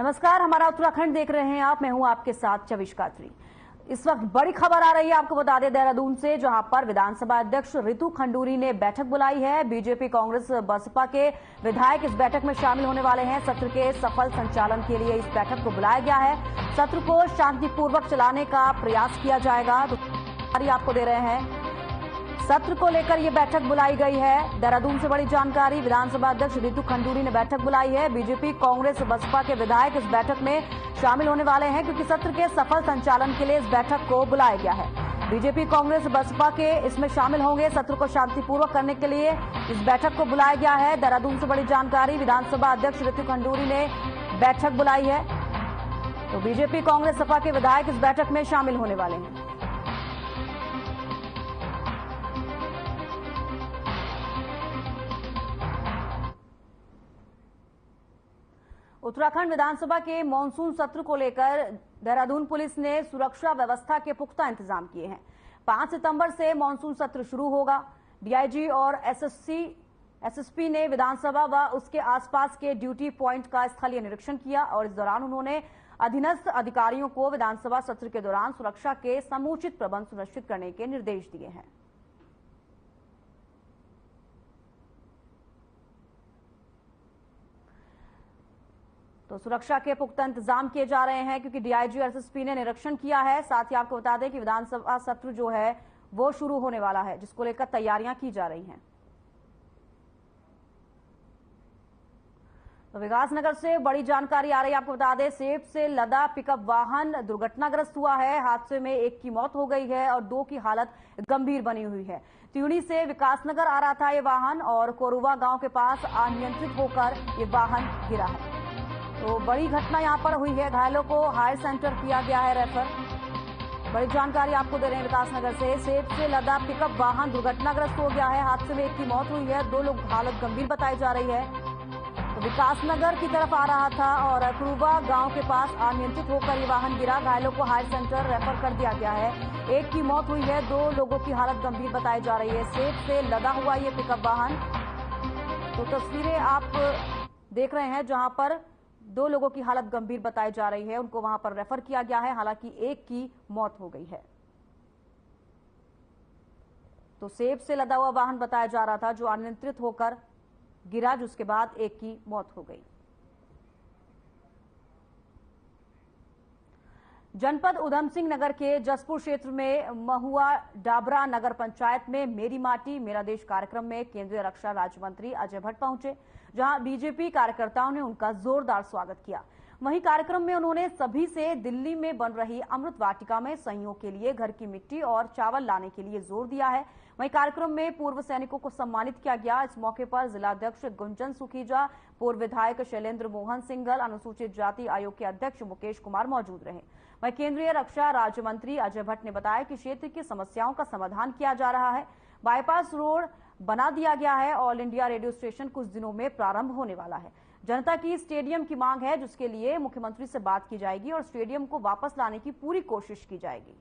नमस्कार, हमारा उत्तराखंड देख रहे हैं आप। मैं हूं आपके साथ चविश कात्री। इस वक्त बड़ी खबर आ रही है, आपको बता दें देहरादून से, जहां पर विधानसभा अध्यक्ष रितु खंडूरी ने बैठक बुलाई है। बीजेपी, कांग्रेस, बसपा के विधायक इस बैठक में शामिल होने वाले हैं। सत्र के सफल संचालन के लिए इस बैठक को बुलाया गया है। सत्र को शांतिपूर्वक चलाने का प्रयास किया जाएगा। तो आपको दे रहे हैं, सत्र को लेकर यह बैठक बुलाई गई है। देहरादून से बड़ी जानकारी, विधानसभा अध्यक्ष रितु खंडूरी ने बैठक बुलाई है। बीजेपी, कांग्रेस, बसपा के विधायक इस बैठक में शामिल होने वाले हैं, क्योंकि सत्र के सफल संचालन के लिए इस बैठक को बुलाया गया है। बीजेपी, कांग्रेस, बसपा के इसमें शामिल होंगे। सत्र को शांतिपूर्वक करने के लिए इस बैठक को बुलाया गया है। देहरादून से बड़ी जानकारी, विधानसभा अध्यक्ष रितु खंडूरी ने बैठक बुलाई है। तो बीजेपी, कांग्रेस, सपा के विधायक इस बैठक में शामिल होने वाले हैं। उत्तराखंड विधानसभा के मॉनसून सत्र को लेकर देहरादून पुलिस ने सुरक्षा व्यवस्था के पुख्ता इंतजाम किए हैं। 5 सितंबर से मॉनसून सत्र शुरू होगा। डीआईजी और एसएसपी ने विधानसभा व उसके आसपास के ड्यूटी पॉइंट का स्थलीय निरीक्षण किया और इस दौरान उन्होंने अधीनस्थ अधिकारियों को विधानसभा सत्र के दौरान सुरक्षा के समुचित प्रबंध सुनिश्चित करने के निर्देश दिए हैं। तो सुरक्षा के पुख्ता इंतजाम किए जा रहे हैं, क्योंकि डीआईजी और एसएसपी ने निरीक्षण किया है। साथ ही आपको बता दें कि विधानसभा सत्र जो है वो शुरू होने वाला है, जिसको लेकर तैयारियां की जा रही हैं। तो विकासनगर से बड़ी जानकारी आ रही है, आपको बता दें, सेब से लदा पिकअप वाहन दुर्घटनाग्रस्त हुआ है। हादसे में एक की मौत हो गई है और 2 की हालत गंभीर बनी हुई है। त्यूणी से विकासनगर आ रहा था ये वाहन और कोरुवा गांव के पास अनियंत्रित होकर ये वाहन गिरा है। तो बड़ी घटना यहां पर हुई है। घायलों को हायर सेंटर किया गया है रेफर। बड़ी जानकारी आपको दे रहे हैं विकासनगर से। सेब से लदा पिकअप वाहन दुर्घटनाग्रस्त हो गया है। हादसे में एक की मौत हुई है, 2 लोग हालत गंभीर बताई जा रही है। तो विकासनगर की तरफ आ रहा था और कुरुवा गांव के पास अनियंत्रित होकर ये वाहन गिरा। घायलों को हायर सेंटर रेफर कर दिया गया है। एक की मौत हुई है, 2 लोगों की हालत गंभीर बताई जा रही है। सेब से लदा हुआ ये पिकअप वाहन। तो तस्वीरें आप देख रहे हैं, जहां पर 2 लोगों की हालत गंभीर बताई जा रही है। उनको वहां पर रेफर किया गया है, हालांकि एक की मौत हो गई है। तो सेब से लदा हुआ वाहन बताया जा रहा था, जो अनियंत्रित होकर गिरा, जिसके बाद एक की मौत हो गई। जनपद उधम सिंह नगर के जसपुर क्षेत्र में महुआ डाबरा नगर पंचायत में मेरी माटी मेरा देश कार्यक्रम में केंद्रीय रक्षा राज्य मंत्री अजय भट्ट पहुंचे, जहां बीजेपी कार्यकर्ताओं ने उनका जोरदार स्वागत किया। वहीं कार्यक्रम में उन्होंने सभी से दिल्ली में बन रही अमृत वाटिका में संयोग के लिए घर की मिट्टी और चावल लाने के लिए जोर दिया है। वहीं कार्यक्रम में पूर्व सैनिकों को सम्मानित किया गया। इस मौके पर जिलाध्यक्ष गुंजन सुखीजा, पूर्व विधायक शैलेंद्र मोहन सिंघल, अनुसूचित जाति आयोग के अध्यक्ष मुकेश कुमार मौजूद रहे। वहीं केंद्रीय रक्षा राज्य मंत्री अजय भट्ट ने बताया कि क्षेत्र की समस्याओं का समाधान किया जा रहा है। बाईपास रोड बना दिया गया है। ऑल इंडिया रेडियो स्टेशन कुछ दिनों में प्रारंभ होने वाला है। जनता की स्टेडियम की मांग है, जिसके लिए मुख्यमंत्री से बात की जाएगी और स्टेडियम को वापस लाने की पूरी कोशिश की जाएगी।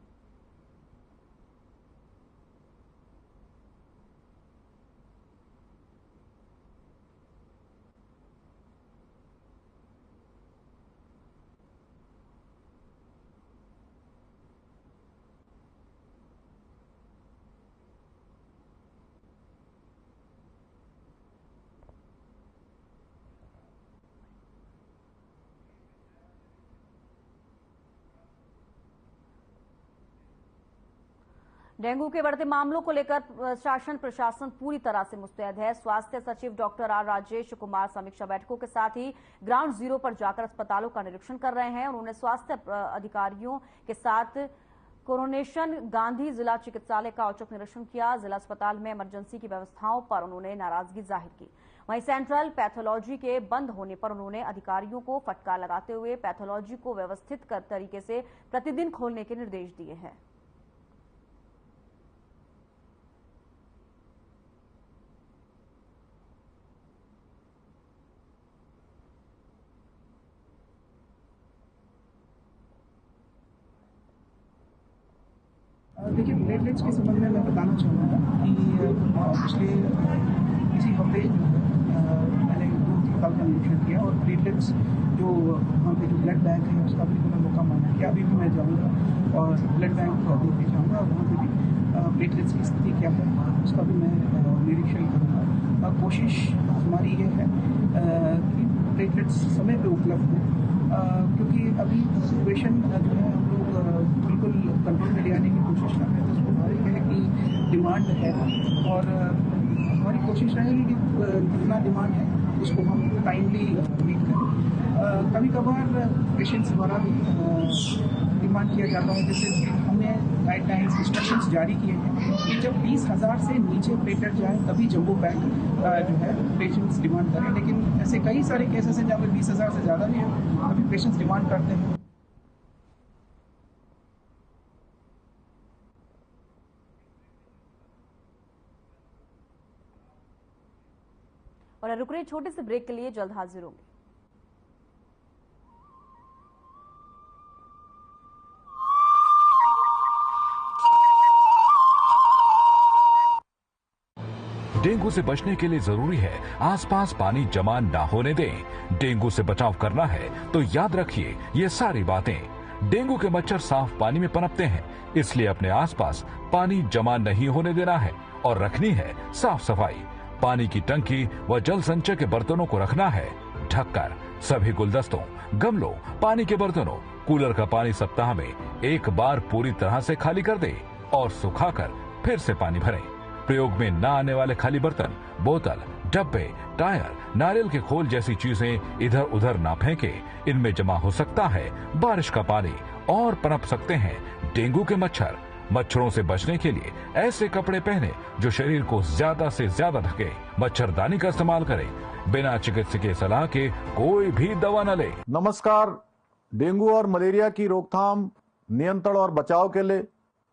डेंगू के बढ़ते मामलों को लेकर शासन प्रशासन पूरी तरह से मुस्तैद है। स्वास्थ्य सचिव डॉक्टर आर राजेश कुमार समीक्षा बैठकों के साथ ही ग्राउंड जीरो पर जाकर अस्पतालों का निरीक्षण कर रहे हैं। उन्होंने स्वास्थ्य अधिकारियों के साथ कोरोनेशन गांधी जिला चिकित्सालय का औचक निरीक्षण किया। जिला अस्पताल में इमरजेंसी की व्यवस्थाओं पर उन्होंने नाराजगी जाहिर की। वहीं सेंट्रल पैथोलॉजी के बंद होने पर उन्होंने अधिकारियों को फटकार लगाते हुए पैथोलॉजी को व्यवस्थित तरीके से प्रतिदिन खोलने के निर्देश दिए हैं। देखिए, प्लेटलेट्स के संबंध में मैं बताना चाहूँगा कि पिछले इसी हफ्ते मैंने 2-3 साल का निरीक्षण किया और प्लेटलेट्स जो वहाँ पे जो ब्लड बैंक है उसका भी मैंने मौका मांगा कि अभी भी मैं जाऊँगा और ब्लड बैंक देखने जाऊँगा और वहाँ पे भी प्लेटलेट्स की स्थिति क्या है उसका भी मैं निरीक्षण करूँगा। कोशिश हमारी ये है कि प्लेटलेट्स समय पे उपलब्ध हो, क्योंकि अभी सिचुएशन जो है हम लोग बिल्कुल कंट्रोल में ले आने की कोशिश कर रहे हैं। तो स्वाभाविक है कि डिमांड है और हमारी कोशिश रहेगी कि जितना डिमांड है उसको हम टाइमली मीट करें। कभी कभार पेशेंट्स द्वारा भी डिमांड किया जाता है, जैसे हमने गाइडलाइंस इंस्ट्रक्शंस जारी किए हैं कि जब 20,000 से नीचे प्लेटलेट जाए तभी जम्बो पैक जो है पेशेंट्स डिमांड करें, लेकिन ऐसे कई सारे केसेस हैं जहाँ पर 20,000 से ज़्यादा भी है अभी पेशेंट्स डिमांड करते हैं। और रुक रहे छोटे से ब्रेक के लिए, जल्द हाजिर होंगे। डेंगू से बचने के लिए जरूरी है आसपास पानी जमा ना होने दें। डेंगू से बचाव करना है तो याद रखिए ये सारी बातें। डेंगू के मच्छर साफ पानी में पनपते हैं, इसलिए अपने आसपास पानी जमा नहीं होने देना है और रखनी है साफ सफाई। पानी की टंकी व जल संचय के बर्तनों को रखना है ढककर। सभी गुलदस्तों, गमलों, पानी के बर्तनों, कूलर का पानी सप्ताह में एक बार पूरी तरह से खाली कर दे और सुखाकर फिर से पानी भरें। प्रयोग में न आने वाले खाली बर्तन, बोतल, डब्बे, टायर, नारियल के खोल जैसी चीजें इधर उधर ना फेंकें। इनमें जमा हो सकता है बारिश का पानी और पनप सकते हैं डेंगू के मच्छर। मच्छरों से बचने के लिए ऐसे कपड़े पहने जो शरीर को ज्यादा से ज्यादा ढके। मच्छरदानी का इस्तेमाल करें। बिना चिकित्सकीय सलाह के कोई भी दवा न ले। नमस्कार। डेंगू और मलेरिया की रोकथाम, नियंत्रण और बचाव के लिए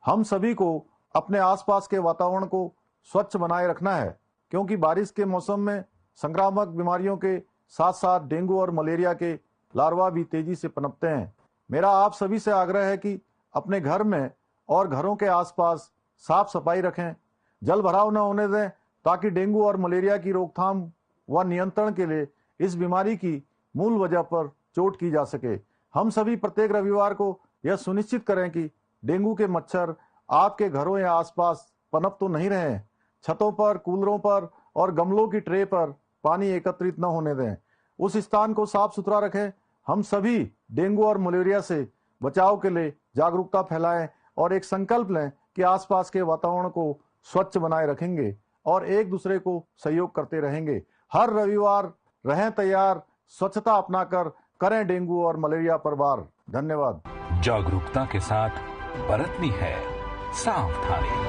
हम सभी को अपने आसपास के वातावरण को स्वच्छ बनाए रखना है, क्योंकि बारिश के मौसम में संक्रामक बीमारियों के साथ साथ डेंगू और मलेरिया के लार्वा भी तेजी से पनपते हैं। मेरा आप सभी से आग्रह है कि अपने घर में और घरों के आसपास साफ सफाई रखें, जल भराव न होने दें, ताकि डेंगू और मलेरिया की रोकथाम व नियंत्रण के लिए इस बीमारी की मूल वजह पर चोट की जा सके। हम सभी प्रत्येक रविवार को यह सुनिश्चित करें कि डेंगू के मच्छर आपके घरों या आसपास पनप तो नहीं रहे। छतों पर, कूलरों पर और गमलों की ट्रे पर पानी एकत्रित न होने दें। उस स्थान को साफ सुथरा रखें। हम सभी डेंगू और मलेरिया से बचाव के लिए जागरूकता फैलाएं और एक संकल्प लें कि आसपास के वातावरण को स्वच्छ बनाए रखेंगे और एक दूसरे को सहयोग करते रहेंगे। हर रविवार रहें तैयार, स्वच्छता अपनाकर करें डेंगू और मलेरिया पर वार। धन्यवाद। जागरूकता के साथ बरतनी है सावधानी।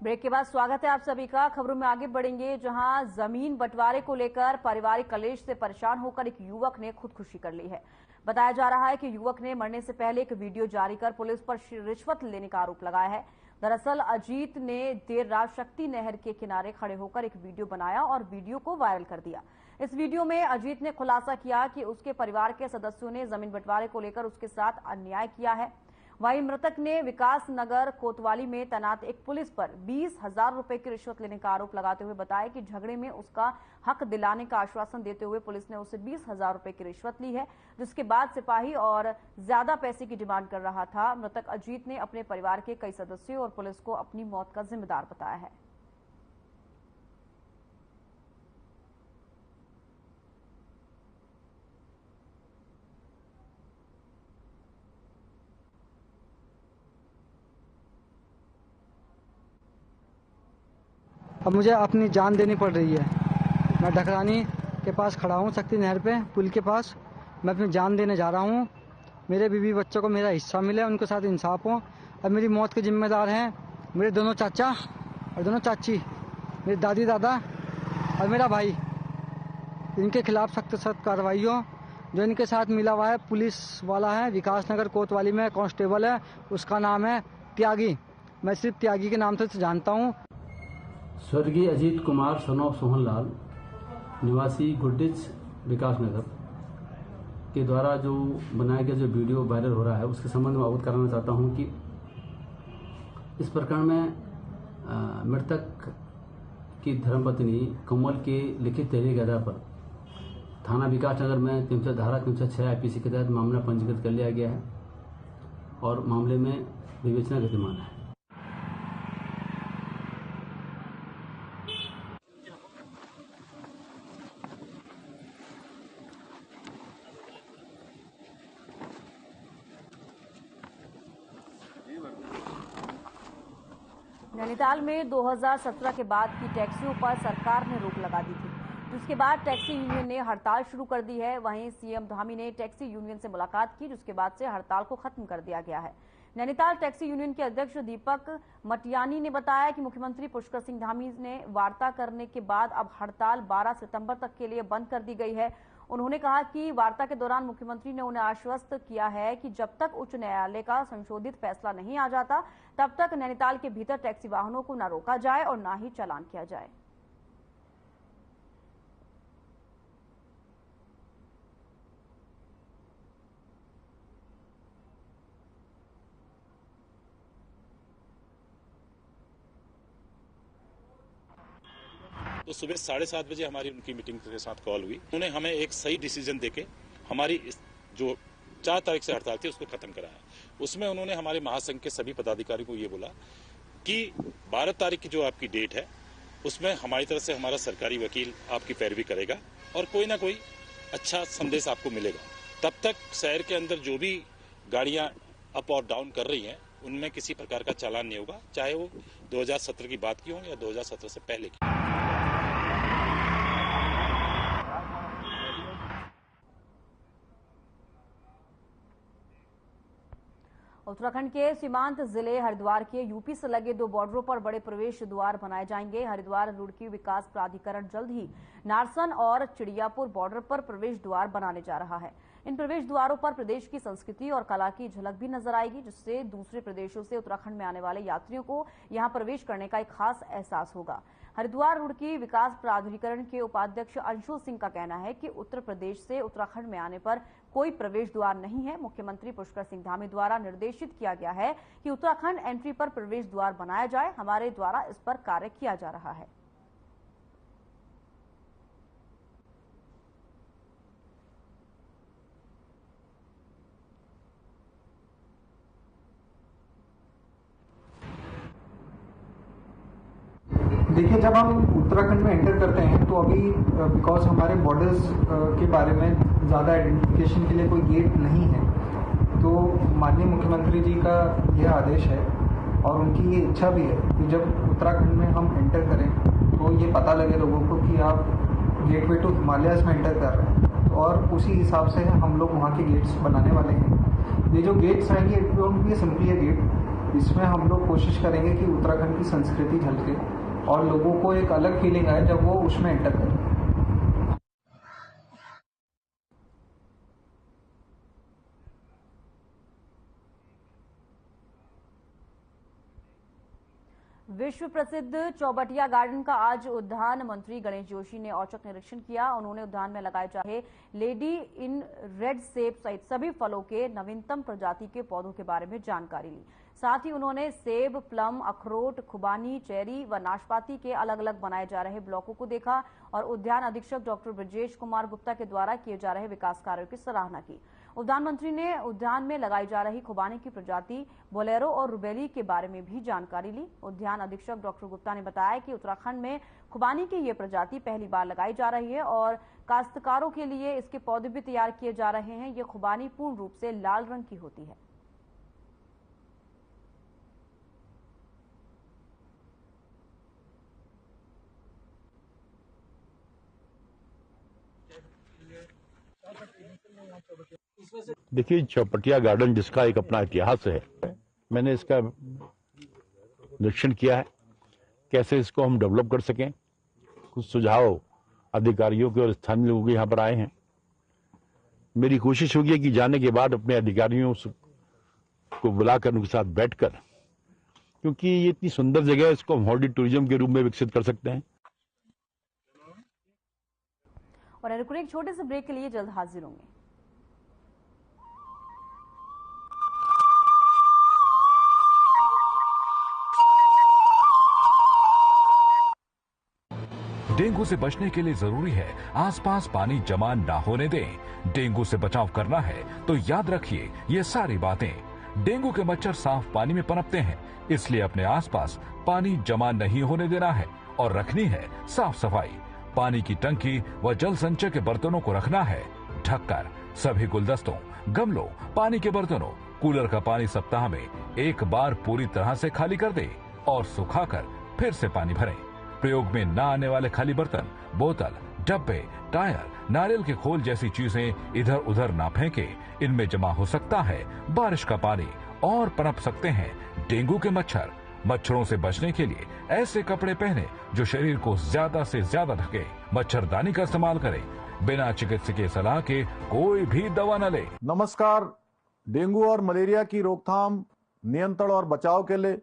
ब्रेक के बाद स्वागत है आप सभी का। खबरों में आगे बढ़ेंगे, जहां जमीन बंटवारे को लेकर पारिवारिक कलेश से परेशान होकर एक युवक ने खुदकुशी कर ली है। बताया जा रहा है कि युवक ने मरने से पहले एक वीडियो जारी कर पुलिस पर रिश्वत लेने का आरोप लगाया है। दरअसल अजीत ने देर रात शक्ति नहर के किनारे खड़े होकर एक वीडियो बनाया और वीडियो को वायरल कर दिया। इस वीडियो में अजीत ने खुलासा किया कि उसके परिवार के सदस्यों ने जमीन बंटवारे को लेकर उसके साथ अन्याय किया है। वहीं मृतक ने विकास नगर कोतवाली में तैनात एक पुलिस पर 20,000 रुपए की रिश्वत लेने का आरोप लगाते हुए बताया कि झगड़े में उसका हक दिलाने का आश्वासन देते हुए पुलिस ने उससे 20,000 रुपए की रिश्वत ली है, जिसके बाद सिपाही और ज्यादा पैसे की डिमांड कर रहा था। मृतक अजीत ने अपने परिवार के कई सदस्यों और पुलिस को अपनी मौत का जिम्मेदार बताया है। अब मुझे अपनी जान देनी पड़ रही है। मैं ढकरानी के पास खड़ा हूँ, शक्ति नहर पे पुल के पास। मैं अपनी जान देने जा रहा हूँ। मेरे बीवी बच्चों को मेरा हिस्सा मिले, उनके साथ इंसाफ हो। अब मेरी मौत के जिम्मेदार हैं मेरे दोनों चाचा और दोनों चाची, मेरी दादी दादा और मेरा भाई। इनके खिलाफ सख्त सख्त कार्रवाई हो। जो इनके साथ मिला हुआ है पुलिस वाला है, विकास नगर कोतवाली में कांस्टेबल है, उसका नाम है त्यागी। मैं सिर्फ त्यागी के नाम से जानता हूँ। स्वर्गीय अजीत कुमार सन ऑफ सोहन लाल, निवासी गुड्डिच विकास नगर, के द्वारा जो बनाया गया जो वीडियो वायरल हो रहा है उसके संबंध में अवगत कराना चाहता हूं कि इस प्रकरण में मृतक की धर्मपत्नी कमल के लिखित तहरीर के आधार पर थाना विकासनगर में धारा 306 आईपीसी के तहत मामला पंजीकृत कर लिया गया है और मामले में विवेचना गतिमान है। नैनीताल में 2017 के बाद की टैक्सियों पर सरकार ने रोक लगा दी थी, जिसके बाद टैक्सी यूनियन ने हड़ताल शुरू कर दी है। वहीं सीएम धामी ने टैक्सी यूनियन से मुलाकात की, जिसके बाद से हड़ताल को खत्म कर दिया गया है। नैनीताल टैक्सी यूनियन के अध्यक्ष दीपक मटियानी ने बताया कि मुख्यमंत्री पुष्कर सिंह धामी ने वार्ता करने के बाद अब हड़ताल 12 सितंबर तक के लिए बंद कर दी गई है। उन्होंने कहा कि वार्ता के दौरान मुख्यमंत्री ने उन्हें आश्वस्त किया है कि जब तक उच्च न्यायालय का संशोधित फैसला नहीं आ जाता तब तक नैनीताल के भीतर टैक्सी वाहनों को न रोका जाए और न ही चालान किया जाए। तो सुबह 7:30 बजे हमारी उनकी मीटिंग के साथ कॉल हुई। उन्होंने हमें एक सही डिसीजन देके हमारी जो 4 तारीख से हड़ताल थी उसको खत्म कराया। उसमें उन्होंने हमारे महासंघ के सभी पदाधिकारियों को ये बोला कि 12 तारीख की जो आपकी डेट है उसमें हमारी तरफ से हमारा सरकारी वकील आपकी पैरवी करेगा और कोई ना कोई अच्छा संदेश आपको मिलेगा। तब तक शहर के अंदर जो भी गाड़ियां अप और डाउन कर रही हैं उनमें किसी प्रकार का चालान नहीं होगा, चाहे वो 2017 की बात की हो या 2017 से पहले की। उत्तराखंड के सीमांत जिले हरिद्वार के यूपी से लगे 2 बॉर्डरों पर बड़े प्रवेश द्वार बनाए जाएंगे। हरिद्वार रुड़की विकास प्राधिकरण जल्द ही नारसन और चिड़ियापुर बॉर्डर पर प्रवेश द्वार बनाने जा रहा है। इन प्रवेश द्वारों पर प्रदेश की संस्कृति और कला की झलक भी नजर आएगी, जिससे दूसरे प्रदेशों से उत्तराखंड में आने वाले यात्रियों को यहां प्रवेश करने का एक खास एहसास होगा। हरिद्वार रुड़की विकास प्राधिकरण के उपाध्यक्ष अंशुल सिंह का कहना है कि उत्तर प्रदेश से उत्तराखंड में आने पर कोई प्रवेश द्वार नहीं है। मुख्यमंत्री पुष्कर सिंह धामी द्वारा निर्देशित किया गया है कि उत्तराखंड एंट्री पर प्रवेश द्वार बनाया जाए। हमारे द्वारा इस पर कार्य किया जा रहा है। देखिए, जब हम उत्तराखंड में एंटर करते हैं तो अभी बिकॉज हमारे बॉर्डर्स के बारे में ज़्यादा आइडेंटिफिकेशन के लिए कोई गेट नहीं है, तो माननीय मुख्यमंत्री जी का यह आदेश है और उनकी ये इच्छा भी है कि जब उत्तराखंड में हम एंटर करें तो ये पता लगे लोगों को कि आप गेटवे टू हिमालयाज में एंटर कर रहे हैं, और उसी हिसाब से हम लोग वहाँ के गेट्स बनाने वाले हैं। ये जो गेट्स आएंगे it won't be simply a gate, इसमें हम लोग कोशिश करेंगे कि उत्तराखंड की संस्कृति झलके और लोगों को एक अलग फीलिंग आए जब वो उसमें एंटर करें। विश्व प्रसिद्ध चौबटिया गार्डन का आज उद्यान मंत्री गणेश जोशी ने औचक निरीक्षण किया। उन्होंने उद्यान में लगाए जा रहे लेडी इन रेड सेब सहित सभी फलों के नवीनतम प्रजाति के पौधों के बारे में जानकारी ली। साथ ही उन्होंने सेब, प्लम, अखरोट, खुबानी, चेरी व नाशपाती के अलग अलग बनाए जा रहे ब्लॉकों को देखा और उद्यान अधीक्षक डॉक्टर ब्रजेश कुमार गुप्ता के द्वारा किए जा रहे विकास कार्यों की सराहना की। उद्यान मंत्री ने उद्यान में लगाई जा रही खुबानी की प्रजाति बोलेरो और रुबेली के बारे में भी जानकारी ली। उद्यान अधीक्षक डॉक्टर गुप्ता ने बताया कि उत्तराखंड में खुबानी की ये प्रजाति पहली बार लगाई जा रही है और काश्तकारों के लिए इसके पौधे भी तैयार किए जा रहे हैं। ये खुबानी पूर्ण रूप से लाल रंग की होती है। देखिए, चौपटिया गार्डन जिसका एक अपना इतिहास है, मैंने इसका निरीक्षण किया है कैसे इसको हम डेवलप कर सकें। कुछ सुझाव अधिकारियों के और स्थानीय लोगों के यहाँ पर आए हैं। मेरी कोशिश होगी कि जाने के बाद अपने अधिकारियों को बुलाकर उनके साथ बैठकर, क्योंकि ये इतनी सुंदर जगह है, इसको हम हॉर्टी टूरिज्म के रूप में विकसित कर सकते हैं। और एक छोटे से ब्रेक के लिए जल्द हाजिर होंगे। डेंगू से बचने के लिए जरूरी है आसपास पानी जमा ना होने दें। डेंगू से बचाव करना है तो याद रखिए ये सारी बातें। डेंगू के मच्छर साफ पानी में पनपते हैं, इसलिए अपने आसपास पानी जमा नहीं होने देना है और रखनी है साफ सफाई। पानी की टंकी व जल संचय के बर्तनों को रखना है ढककर। सभी गुलदस्तों, गमलों, पानी के बर्तनों, कूलर का पानी सप्ताह में एक बार पूरी तरह से खाली कर दें और सुखाकर फिर से पानी भरें। प्रयोग में न आने वाले खाली बर्तन, बोतल, डब्बे, टायर, नारियल के खोल जैसी चीजें इधर उधर ना फेंकें। इनमें जमा हो सकता है बारिश का पानी और पनप सकते हैं डेंगू के मच्छर। मच्छरों से बचने के लिए ऐसे कपड़े पहने जो शरीर को ज्यादा से ज्यादा ढके। मच्छरदानी का इस्तेमाल करें। बिना चिकित्सकीय सलाह के कोई भी दवा न ले। नमस्कार। डेंगू और मलेरिया की रोकथाम, नियंत्रण और बचाव के लिए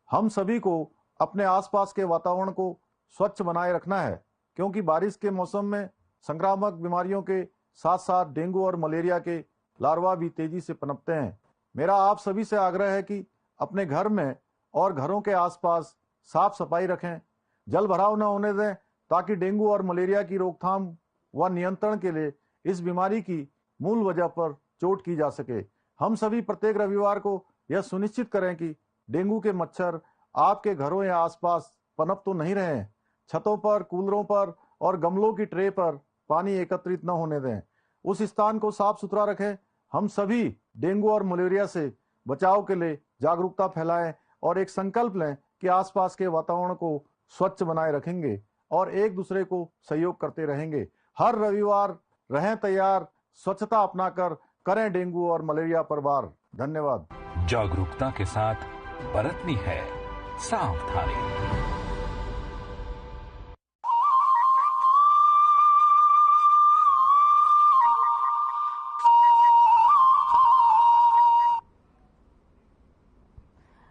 हम सभी को अपने आसपास के वातावरण को स्वच्छ बनाए रखना है, क्योंकि बारिश के मौसम में संक्रामक बीमारियों के साथ साथ डेंगू और मलेरिया के लार्वा भी तेजी से पनपते हैं। मेरा आप सभी से आग्रह है कि अपने घर में और घरों के आसपास साफ सफाई रखें, जल भराव न होने दें, ताकि डेंगू और मलेरिया की रोकथाम व नियंत्रण के लिए इस बीमारी की मूल वजह पर चोट की जा सके। हम सभी प्रत्येक रविवार को यह सुनिश्चित करें कि डेंगू के मच्छर आपके घरों या आसपास पनप तो नहीं रहे हैं। छतों पर, कूलरों पर और गमलों की ट्रे पर पानी एकत्रित न होने दें। उस स्थान को साफ सुथरा रखें। हम सभी डेंगू और मलेरिया से बचाव के लिए जागरूकता फैलाएं और एक संकल्प लें कि आसपास के वातावरण को स्वच्छ बनाए रखेंगे और एक दूसरे को सहयोग करते रहेंगे। हर रविवार रहें तैयार, स्वच्छता अपनाकर करें डेंगू और मलेरिया पर वार। धन्यवाद। जागरूकता के साथ बरतनी है सावधानी।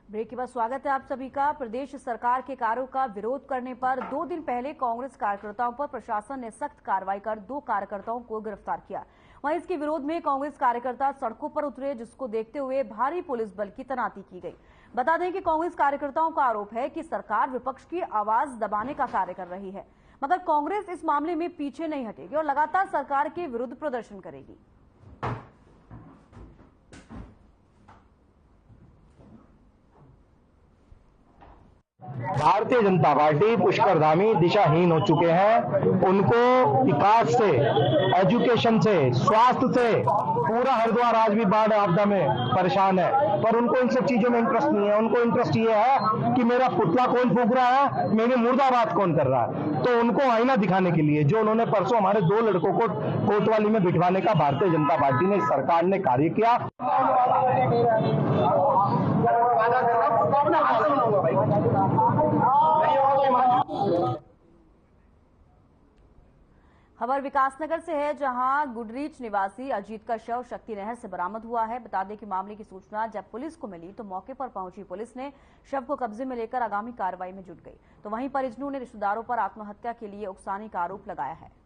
ब्रेक के बाद स्वागत है आप सभी का। प्रदेश सरकार के कार्यों का विरोध करने पर 2 दिन पहले कांग्रेस कार्यकर्ताओं पर प्रशासन ने सख्त कार्रवाई कर 2 कार्यकर्ताओं को गिरफ्तार किया। वहीं इसके विरोध में कांग्रेस कार्यकर्ता सड़कों पर उतरे, जिसको देखते हुए भारी पुलिस बल की तैनाती की गई। बता दें कि कांग्रेस कार्यकर्ताओं का आरोप है कि सरकार विपक्ष की आवाज दबाने का कार्य कर रही है, मगर कांग्रेस इस मामले में पीछे नहीं हटेगी और लगातार सरकार के विरुद्ध प्रदर्शन करेगी। भारतीय जनता पार्टी पुष्कर धामी दिशाहीन हो चुके हैं। उनको विकास से, एजुकेशन से, स्वास्थ्य से, पूरा हरिद्वार आज भी बाढ़ आपदा में परेशान है, पर उनको इन सब चीजों में इंटरेस्ट नहीं है। उनको इंटरेस्ट ये है कि मेरा पुतला कौन फूंक रहा है, मेरी मुर्दाबाद कौन कर रहा है। तो उनको आईना दिखाने के लिए जो उन्होंने परसों हमारे 2 लड़कों को कोतवाली में बिठवाने का भारतीय जनता पार्टी ने, सरकार ने कार्य किया। खबर विकासनगर से है, जहां गुडरीच निवासी अजीत का शव शक्ति नहर से बरामद हुआ है। बता दें कि मामले की सूचना जब पुलिस को मिली तो मौके पर पहुंची पुलिस ने शव को कब्जे में लेकर आगामी कार्रवाई में जुट गई। तो वहीं परिजनों ने रिश्तेदारों पर आत्महत्या के लिए उकसाने का आरोप लगाया है।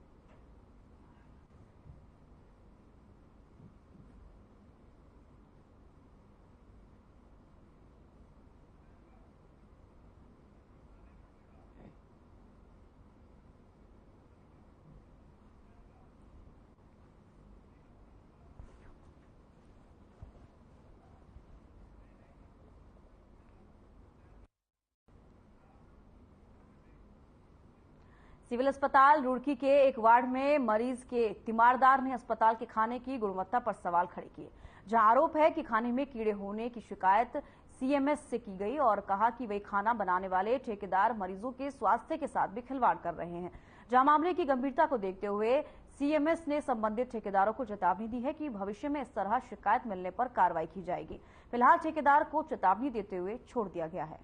सिविल अस्पताल रुड़की के एक वार्ड में मरीज के तीमारदार ने अस्पताल के खाने की गुणवत्ता पर सवाल खड़े किए, जहां आरोप है कि खाने में कीड़े होने की शिकायत सीएमएस से की गई और कहा कि वे खाना बनाने वाले ठेकेदार मरीजों के स्वास्थ्य के साथ भी खिलवाड़ कर रहे हैं। जहां मामले की गंभीरता को देखते हुए सीएमएस ने संबंधित ठेकेदारों को चेतावनी दी है कि भविष्य में इस तरह शिकायत मिलने पर कार्रवाई की जाएगी। फिलहाल ठेकेदार को चेतावनी देते हुए छोड़ दिया गया है।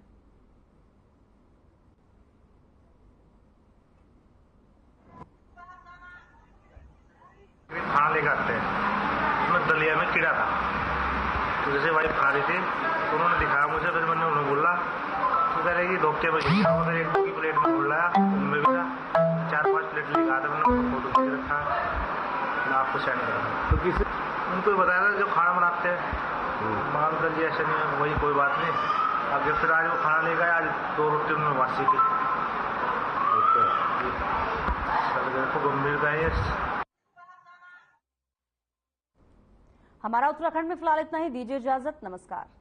खाना लेकर आते हैं, उसमें दलिया में कीड़ा था। तो जैसे वाइफ खा रही थी तो उन्होंने दिखाया मुझे, तो मैंने उन्हें बोला तो कह रहे कि धोखे में गिरा। उन्होंने 1 की प्लेट में बोला, उनमें भी था 4-5 प्लेट लेकर आते। मैंने फोटो खींच रखा, मैं आपको सेंड करा। तो किसी उनको बताया था जो खाना बनाते हैं, मान कर जी ऐसा नहीं है, वही कोई बात नहीं। अब जब फिर आज वो खाना ले गए, आज 2 रोटी उन्होंने वासी की। तो गंभीरता है। हमारा उत्तराखंड में फिलहाल इतना ही। दीजिए इजाजत, नमस्कार।